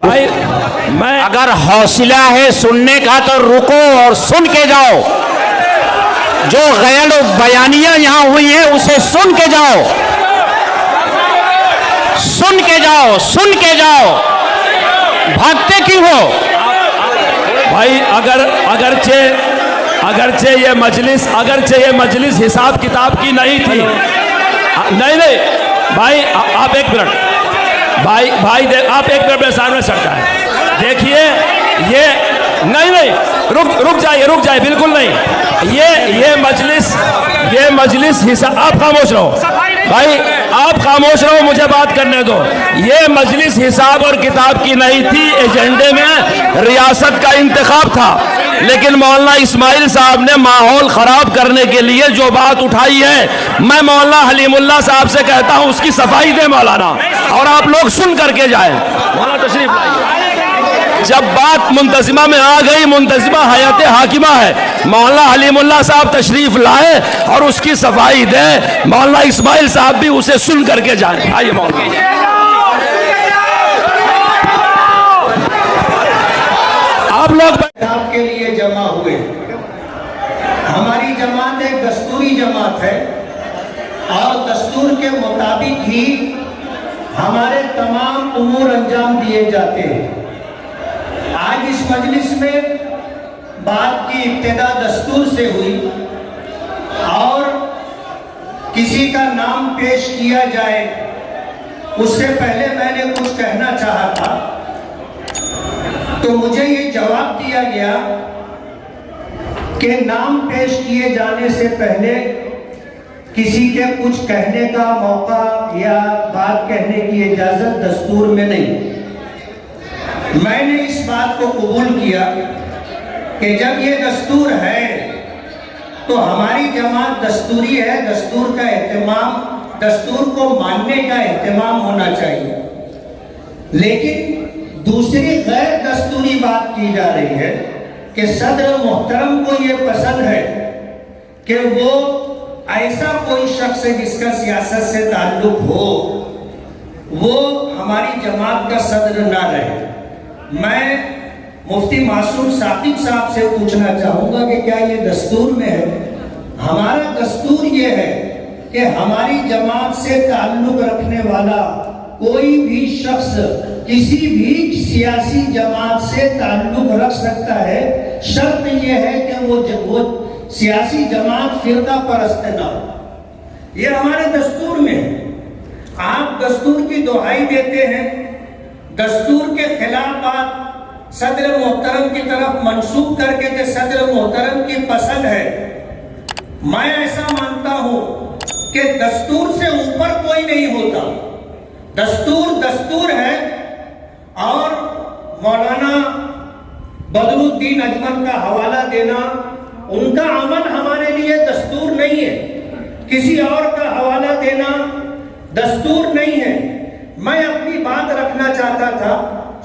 भाई मैं अगर हौसला है सुनने का तो रुको और सुन के जाओ। जो गैर बयानियां यहां हुई है उसे सुन के जाओ, सुन के जाओ, सुन के जाओ। भागते क्यों हो? भाई अगरचे ये मजलिस हिसाब किताब की नहीं थी। नहीं भाई आप एक मिनट, भाई आप एक मिनट मेरे सामने सटका है। देखिए ये नहीं रुक जाइए बिल्कुल नहीं। ये मजलिस हिसाब, आप खामोश रहो भाई, आप खामोश रहो, मुझे बात करने दो। ये मजलिस हिसाब और किताब की नहीं थी। एजेंडे में रियासत का इंतखाब था, लेकिन मौलाना इस्माइल साहब ने माहौल खराब करने के लिए जो बात उठाई है, मैं मौलाना हलीमुल्लाह साहब से कहता हूं उसकी सफाई दे मौलाना, और आप लोग सुन करके जाएं। मौलाना तशरीफ लाइए। जब बात मुंतजिमा में आ गई, मुंतजिमा हयात हाकिमा है, मौलाना हलीमुल्लाह साहब तशरीफ लाए और उसकी सफाई दे। मौलाना इस्माइल साहब भी उसे सुन करके जाएं। आइए मौलाना। आप लोग के लिए जमा हुए। हमारी जमात एक दस्तूरी जमात है और दस्तूर के मुताबिक ही हमारे तमाम उमूर अंजाम दिए जाते हैं। आज इस मजलिस में बात की इब्तिदा दस्तूर से हुई और किसी का नाम पेश किया जाए उससे पहले मैंने कुछ कहना चाहा था, तो मुझे ये जवाब दिया गया कि नाम पेश किए जाने से पहले किसी के कुछ कहने का मौका या बात कहने की इजाजत दस्तूर में नहीं। मैंने इस बात को कबूल किया कि जब ये दस्तूर है तो हमारी जमात दस्तूरी है, दस्तूर का एहतमाम, दस्तूर को मानने का एहतमाम होना चाहिए। लेकिन दूसरी गैर दस्तूरी बात की जा रही है कि सदर मोहतरम को ये पसंद है कि वो ऐसा कोई शख्स है जिसका सियासत से ताल्लुक हो, वो हमारी जमात का सदर ना रहे। मैं मुफ्ती मासूम साकिब साहब से पूछना चाहूँगा कि क्या ये दस्तूर में है? हमारा दस्तूर ये है कि हमारी जमात से ताल्लुक रखने वाला कोई भी शख्स किसी भी सियासी जमात से ताल्लुक रख सकता है। शर्त यह है कि वो सियासी जमात फिरका परस्त ना हो। ये हमारे दस्तूर में है। आप दस्तूर की दुहाई देते हैं, दस्तूर के खिलाफ बात सदर मोहतरम की तरफ मंसूब करके कि सदर मोहतरम की पसंद है। मैं ऐसा मानता हूं कि दस्तूर से ऊपर कोई नहीं होता। दस्तूर दस्तूर है और मौलाना बदरुद्दीन अजमल का हवाला देना, उनका अमल हमारे लिए दस्तूर नहीं है। किसी और का हवाला देना दस्तूर नहीं है। मैं अपनी बात रखना चाहता था,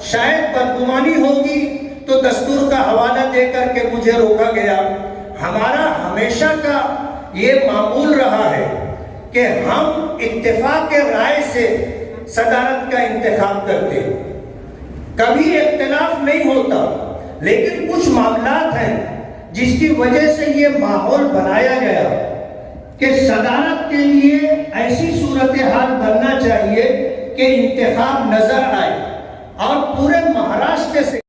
शायद बदगुमानी होगी तो दस्तूर का हवाला देकर के मुझे रोका गया। हमारा हमेशा का ये मामूल रहा है कि हम इत्तेफाक के राय से सदारत का इंतखाब करते, कभी इख्तिलाफ नहीं होता, लेकिन कुछ मामलात हैं जिसकी वजह से ये माहौल बनाया गया कि सदारत के लिए ऐसी सूरत हाल बनना चाहिए कि इंतखाब नजर आए और पूरे महाराष्ट्र से